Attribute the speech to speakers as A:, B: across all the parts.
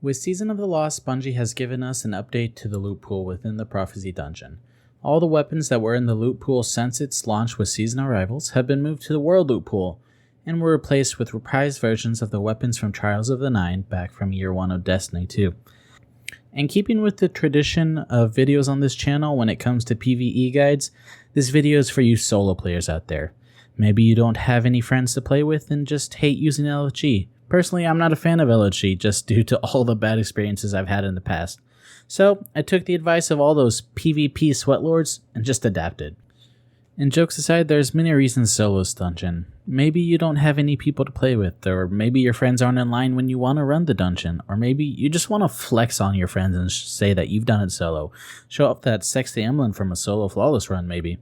A: With Season of the Lost, Bungie has given us an update to the loot pool within the Prophecy Dungeon. All the weapons that were in the loot pool since its launch with Season Arrivals have been moved to the World Loot Pool, and were replaced with reprised versions of the weapons from Trials of the Nine back from Year 1 of Destiny 2. And keeping with the tradition of videos on this channel when it comes to PvE guides, this video is for you solo players out there. Maybe you don't have any friends to play with and just hate using LFG. Personally, I'm not a fan of LFG just due to all the bad experiences I've had in the past. So, I took the advice of all those PvP sweatlords and just adapted. And jokes aside, there's many reasons to solo this dungeon. Maybe you don't have any people to play with, or maybe your friends aren't in line when you want to run the dungeon, or maybe you just want to flex on your friends and say that you've done it solo. Show off that sexy emblem from a solo flawless run, maybe.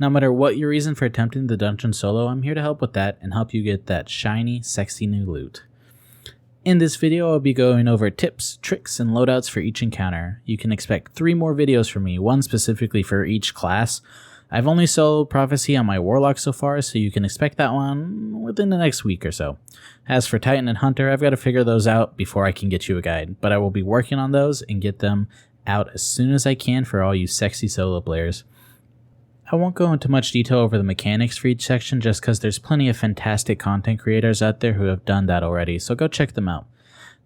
A: No matter what your reason for attempting the dungeon solo, I'm here to help with that and help you get that shiny, sexy new loot. In this video, I'll be going over tips, tricks, and loadouts for each encounter. You can expect 3 more videos from me, one specifically for each class. I've only soloed Prophecy on my Warlock so far, so you can expect that one within the next week or so. As for Titan and Hunter, I've got to figure those out before I can get you a guide, but I will be working on those and get them out as soon as I can for all you sexy solo players. I won't go into much detail over the mechanics for each section just because there's plenty of fantastic content creators out there who have done that already, so go check them out.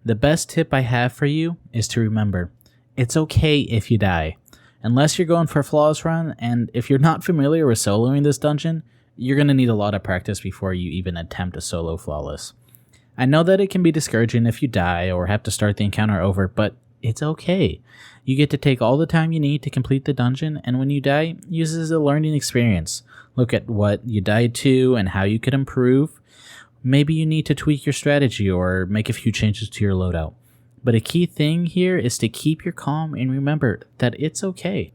A: The best tip I have for you is to remember, it's okay if you die. Unless you're going for a flawless run, and if you're not familiar with soloing this dungeon, you're going to need a lot of practice before you even attempt a solo flawless. I know that it can be discouraging if you die or have to start the encounter over, but it's okay. You get to take all the time you need to complete the dungeon, and when you die, use it as a learning experience. Look at what you died to and how you could improve. Maybe you need to tweak your strategy or make a few changes to your loadout. But a key thing here is to keep your calm and remember that it's okay.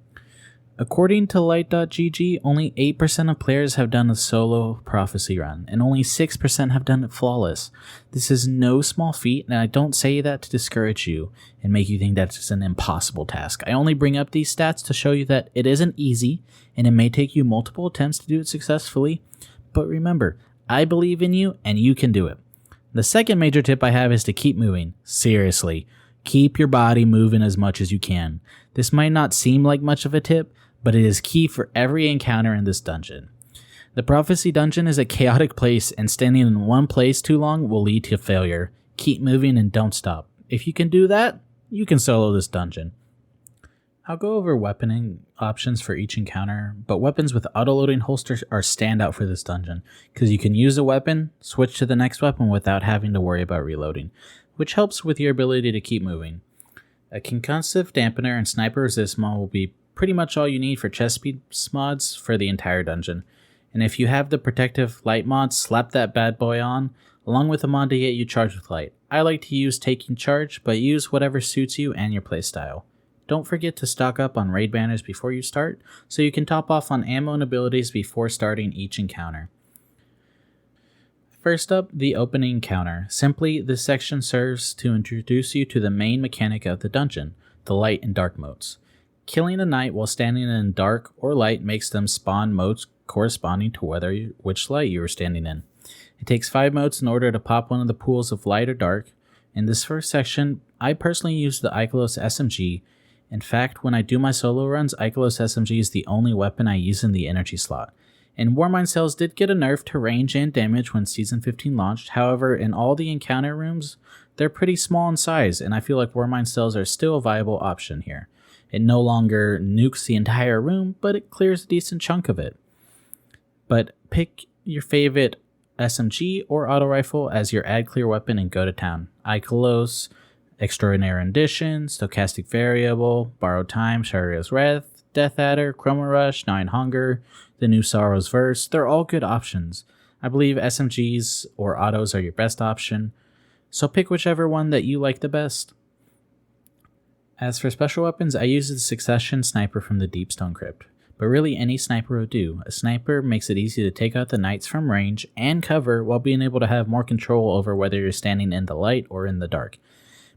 A: According to light.gg, only 8% of players have done a solo Prophecy run, and only 6% have done it flawless. This is no small feat, and I don't say that to discourage you and make you think that it's an impossible task. I only bring up these stats to show you that it isn't easy, and it may take you multiple attempts to do it successfully, but remember, I believe in you, and you can do it. The second major tip I have is to keep moving. Seriously, keep your body moving as much as you can. This might not seem like much of a tip, but it is key for every encounter in this dungeon. The Prophecy Dungeon is a chaotic place, and standing in one place too long will lead to failure. Keep moving and don't stop. If you can do that, you can solo this dungeon. I'll go over weaponing options for each encounter, but weapons with auto-loading holsters are standout for this dungeon, because you can use a weapon, switch to the next weapon without having to worry about reloading, which helps with your ability to keep moving. A concussive dampener and sniper resist mod will be pretty much all you need for chest speed mods for the entire dungeon. And if you have the protective light mod, slap that bad boy on, along with a mod to get you charged with light. I like to use taking charge, but use whatever suits you and your playstyle. Don't forget to stock up on raid banners before you start, so you can top off on ammo and abilities before starting each encounter. First up, the opening encounter. Simply, this section serves to introduce you to the main mechanic of the dungeon, the light and dark modes. Killing a knight while standing in dark or light makes them spawn modes corresponding to which light you are standing in. It takes 5 modes in order to pop one of the pools of light or dark. In this first section, I personally use the Ikelos SMG. In fact, when I do my solo runs, Ikelos SMG is the only weapon I use in the energy slot. And Warmind cells did get a nerf to range and damage when Season 15 launched, however, in all the encounter rooms, they're pretty small in size, and I feel like Warmind cells are still a viable option here. It no longer nukes the entire room, but it clears a decent chunk of it. But pick your favorite SMG or auto rifle as your add clear weapon and go to town. Ikelos, Extraordinary Rendition, Stochastic Variable, Borrowed Time, Sharia's Wrath, Death Adder, Chroma Rush, Nine Hunger, the new Sorrow's Verse, they're all good options. I believe SMGs or autos are your best option, so pick whichever one that you like the best. As for special weapons, I use the Succession Sniper from the Deepstone Crypt, but really any sniper will do. A sniper makes it easy to take out the knights from range and cover while being able to have more control over whether you're standing in the light or in the dark.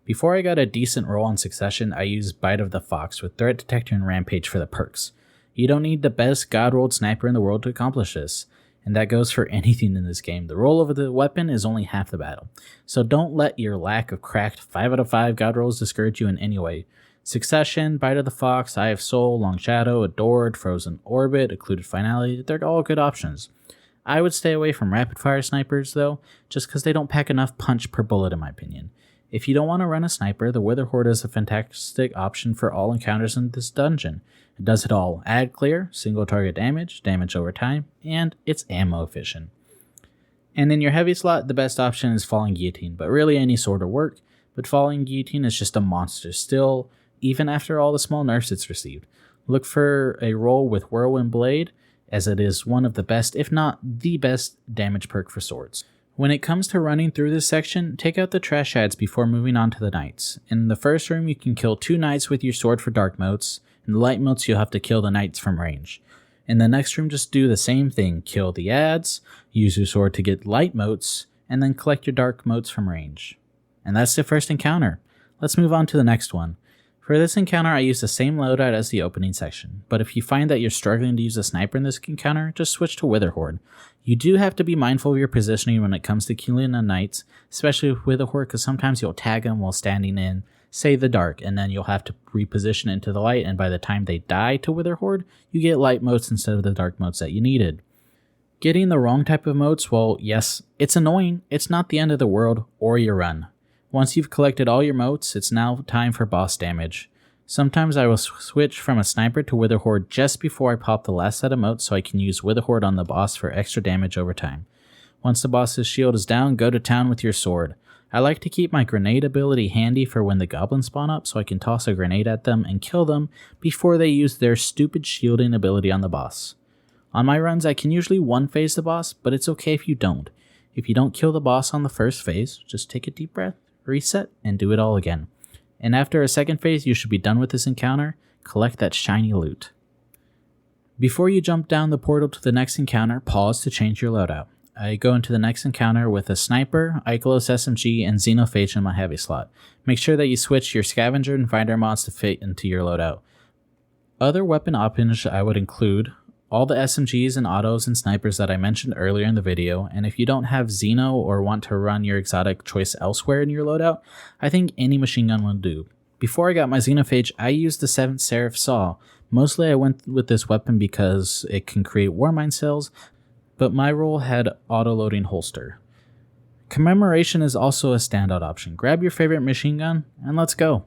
A: Before I got a decent roll on Succession, I used Bite of the Fox with Threat Detector and Rampage for the perks. You don't need the best god-rolled sniper in the world to accomplish this. and that goes for anything in this game. The roll of the weapon is only half the battle, so don't let your lack of cracked 5 out of 5 god rolls discourage you in any way. Succession, Bite of the Fox, Eye of Soul, Long Shadow, Adored, Frozen Orbit, Occluded Finality, they're all good options. I would stay away from rapid fire snipers though, just because they don't pack enough punch per bullet in my opinion. If you don't want to run a sniper, the Wither Horde is a fantastic option for all encounters in this dungeon. It does it all: add clear, single target damage, damage over time, and it's ammo efficient. And in your heavy slot, the best option is Falling Guillotine, but really any sword will work, but Falling Guillotine is just a monster still, even after all the small nerfs it's received. Look for a roll with Whirlwind Blade, as it is one of the best, if not the best, damage perk for swords. When it comes to running through this section, take out the trash ads before moving on to the knights. In the first room, you can kill 2 knights with your sword for dark motes. In the light motes, you'll have to kill the knights from range. In the next room, just do the same thing. Kill the ads, use your sword to get light motes, and then collect your dark motes from range. And that's the first encounter. Let's move on to the next one. For this encounter, I use the same loadout as the opening section, but if you find that you're struggling to use a sniper in this encounter, just switch to Wither Horde. You do have to be mindful of your positioning when it comes to killing a knight, especially with Wither Horde, because sometimes you'll tag them while standing in, say, the dark, and then you'll have to reposition into the light, and by the time they die to Wither Horde, you get light motes instead of the dark motes that you needed. Getting the wrong type of motes, well, yes, it's annoying, it's not the end of the world, or your run. Once you've collected all your motes, it's now time for boss damage. Sometimes I will switch from a sniper to Wither Horde just before I pop the last set of motes so I can use Wither Horde on the boss for extra damage over time. Once the boss's shield is down, go to town with your sword. I like to keep my grenade ability handy for when the goblins spawn up so I can toss a grenade at them and kill them before they use their stupid shielding ability on the boss. On my runs, I can usually one-phase the boss, but it's okay if you don't. If you don't kill the boss on the first phase, just take a deep breath, reset, and do it all again. And after a second phase, you should be done with this encounter. Collect that shiny loot. Before you jump down the portal to the next encounter, pause to change your loadout. I go into the next encounter with a sniper, Ikelos SMG, and Xenophage in my heavy slot. Make sure that you switch your scavenger and finder mods to fit into your loadout. Other weapon options I would include all the SMGs and autos and snipers that I mentioned earlier in the video, and if you don't have Xeno or want to run your exotic choice elsewhere in your loadout, I think any machine gun will do. Before I got my Xenophage, I used the 7th Seraph Saw. Mostly I went with this weapon because it can create Warmind cells, but my roll had auto-loading holster. Commemoration is also a standout option. Grab your favorite machine gun, and let's go.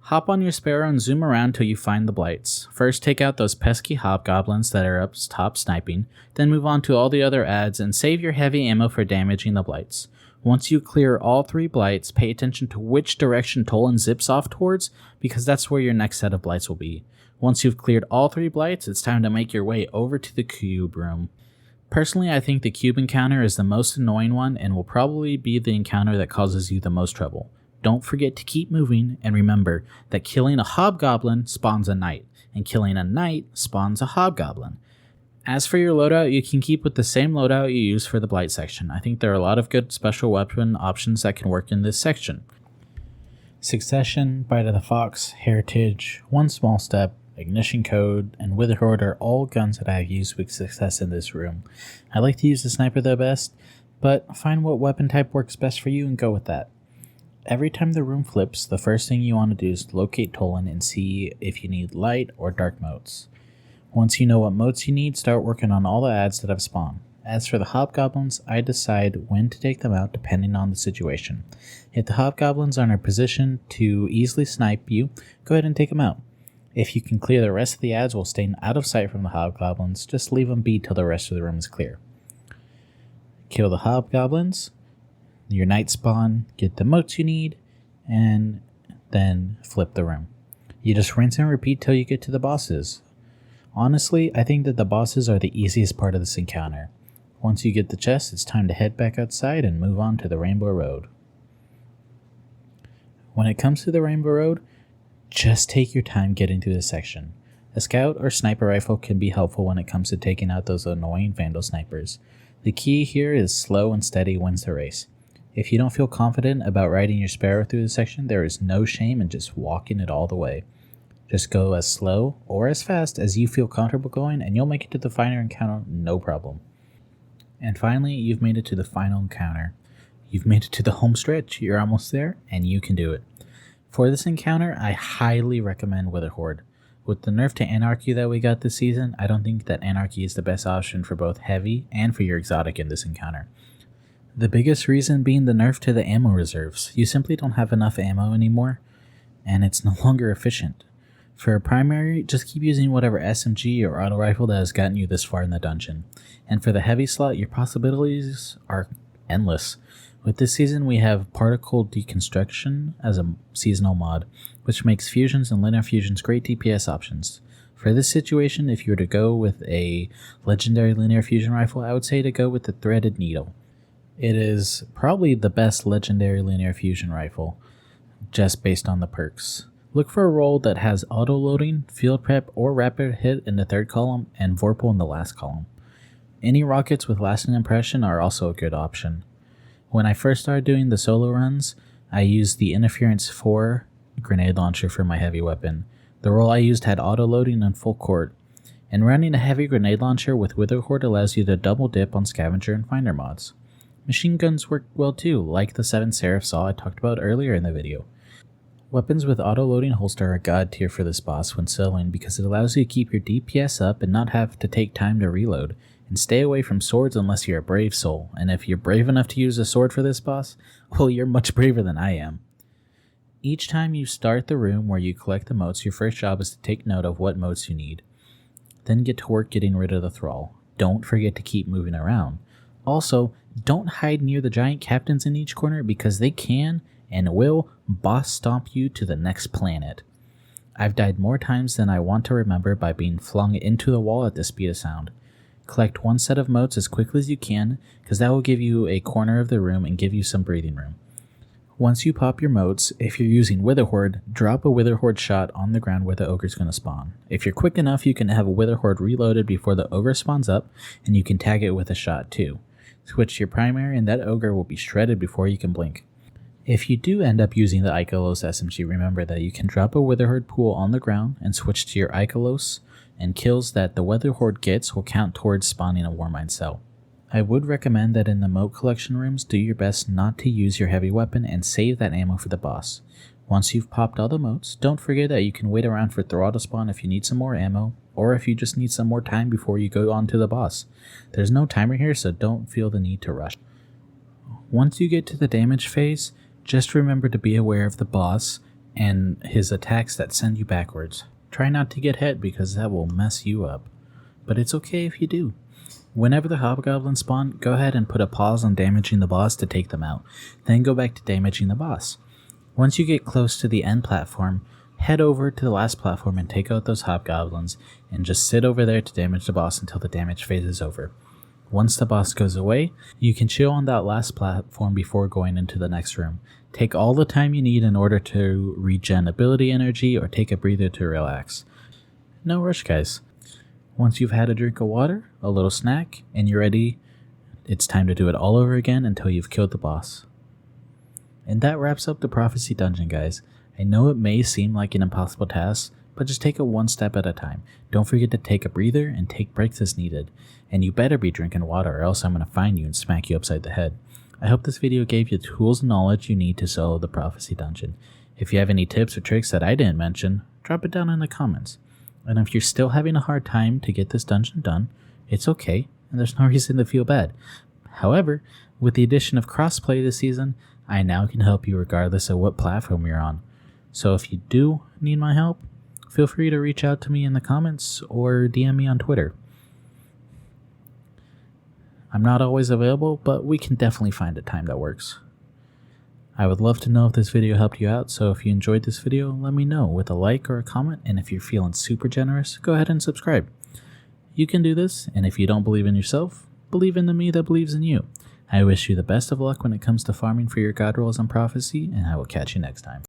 A: Hop on your Sparrow and zoom around till you find the blights. First take out those pesky hobgoblins that are up top sniping, then move on to all the other ads and save your heavy ammo for damaging the blights. Once you clear all 3 blights, pay attention to which direction Tolan zips off towards, because that's where your next set of blights will be. Once you've cleared all 3 blights, it's time to make your way over to the cube room. Personally, I think the cube encounter is the most annoying one and will probably be the encounter that causes you the most trouble. Don't forget to keep moving, and remember that killing a hobgoblin spawns a knight, and killing a knight spawns a hobgoblin. As for your loadout, you can keep with the same loadout you use for the blight section. I think there are a lot of good special weapon options that can work in this section. Succession, Bite of the Fox, Heritage, One Small Step, Ignition Code, and Wither Horde are all guns that I have used with success in this room. I like to use the sniper the best, but find what weapon type works best for you and go with that. Every time the room flips, the first thing you want to do is locate Tolan and see if you need light or dark motes. Once you know what motes you need, start working on all the ads that have spawned. As for the hobgoblins, I decide when to take them out depending on the situation. If the hobgoblins are in a position to easily snipe you, go ahead and take them out. If you can clear the rest of the ads while staying out of sight from the hobgoblins, just leave them be till the rest of the room is clear. Kill the hobgoblins, your knight spawn, get the motes you need, and then flip the room. You just rinse and repeat till you get to the bosses. Honestly, I think that the bosses are the easiest part of this encounter. Once you get the chest, it's time to head back outside and move on to the Rainbow Road. When it comes to the Rainbow Road, just take your time getting through this section. A scout or sniper rifle can be helpful when it comes to taking out those annoying vandal snipers. The key here is slow and steady wins the race. If you don't feel confident about riding your Sparrow through the section, there is no shame in just walking it all the way. Just go as slow or as fast as you feel comfortable going and you'll make it to the final encounter no problem. And finally, you've made it to the final encounter. You've made it to the home stretch, you're almost there, and you can do it. For this encounter, I highly recommend Witherhoard. With the nerf to Anarchy that we got this season, I don't think that Anarchy is the best option for both heavy and for your exotic in this encounter. The biggest reason being the nerf to the ammo reserves. You simply don't have enough ammo anymore, and it's no longer efficient. For a primary, just keep using whatever SMG or auto rifle that has gotten you this far in the dungeon. And for the heavy slot, your possibilities are endless. With this season, we have Particle Deconstruction as a seasonal mod, which makes fusions and linear fusions great DPS options. For this situation, if you were to go with a legendary linear fusion rifle, I would say to go with the Threaded Needle. It is probably the best legendary linear fusion rifle, just based on the perks. Look for a role that has auto-loading, field prep, or rapid hit in the third column, and Vorpal in the last column. Any rockets with lasting impression are also a good option. When I first started doing the solo runs, I used the Interference 4 grenade launcher for my heavy weapon. The role I used had auto-loading and full court, and running a heavy grenade launcher with Witherhoard allows you to double dip on Scavenger and Finder mods. Machine guns work well too, like the 7 Seraph Saw I talked about earlier in the video. Weapons with auto-loading holster are god tier for this boss when soloing because it allows you to keep your DPS up and not have to take time to reload, and stay away from swords unless you're a brave soul, and if you're brave enough to use a sword for this boss, well, you're much braver than I am. Each time you start the room where you collect the motes, your first job is to take note of what motes you need. Then get to work getting rid of the thrall. Don't forget to keep moving around. Also, don't hide near the giant captains in each corner because they can and will boss stomp you to the next planet. I've died more times than I want to remember by being flung into the wall at the speed of sound. Collect one set of motes as quickly as you can, because that will give you a corner of the room and give you some breathing room. Once you pop your motes, if you're using Witherhoard, drop a Witherhoard shot on the ground where the ogre's going to spawn. If you're quick enough, you can have a Witherhoard reloaded before the ogre spawns up, and you can tag it with a shot too. Switch to your primary and that ogre will be shredded before you can blink. If you do end up using the Ikelos SMG, remember that you can drop a Witherhoard pool on the ground and switch to your Ikelos, and kills that the Witherhoard gets will count towards spawning a Warmind cell. I would recommend that in the mote collection rooms, do your best not to use your heavy weapon and save that ammo for the boss. Once you've popped all the motes, don't forget that you can wait around for Thrall to spawn if you need some more ammo, or if you just need some more time before you go on to the boss. There's no timer here, so don't feel the need to rush. Once you get to the damage phase, just remember to be aware of the boss and his attacks that send you backwards. Try not to get hit because that will mess you up, but it's okay if you do. Whenever the hobgoblins spawn, go ahead and put a pause on damaging the boss to take them out, then go back to damaging the boss. Once you get close to the end platform, head over to the last platform and take out those hobgoblins, and just sit over there to damage the boss until the damage phase is over. Once the boss goes away, you can chill on that last platform before going into the next room. Take all the time you need in order to regen ability energy or take a breather to relax. No rush, guys. Once you've had a drink of water, a little snack, and you're ready, it's time to do it all over again until you've killed the boss. And that wraps up the Prophecy Dungeon, guys. I know it may seem like an impossible task, but just take it one step at a time. Don't forget to take a breather and take breaks as needed. And you better be drinking water or else I'm going to find you and smack you upside the head. I hope this video gave you the tools and knowledge you need to solo the Prophecy Dungeon. If you have any tips or tricks that I didn't mention, drop it down in the comments. And if you're still having a hard time to get this dungeon done, it's okay, and there's no reason to feel bad. However, with the addition of crossplay this season, I now can help you regardless of what platform you're on. So if you do need my help, feel free to reach out to me in the comments or DM me on Twitter. I'm not always available, but we can definitely find a time that works. I would love to know if this video helped you out, so if you enjoyed this video, let me know with a like or a comment, and if you're feeling super generous, go ahead and subscribe. You can do this, and if you don't believe in yourself, believe in the me that believes in you. I wish you the best of luck when it comes to farming for your god rolls on Prophecy, and I will catch you next time.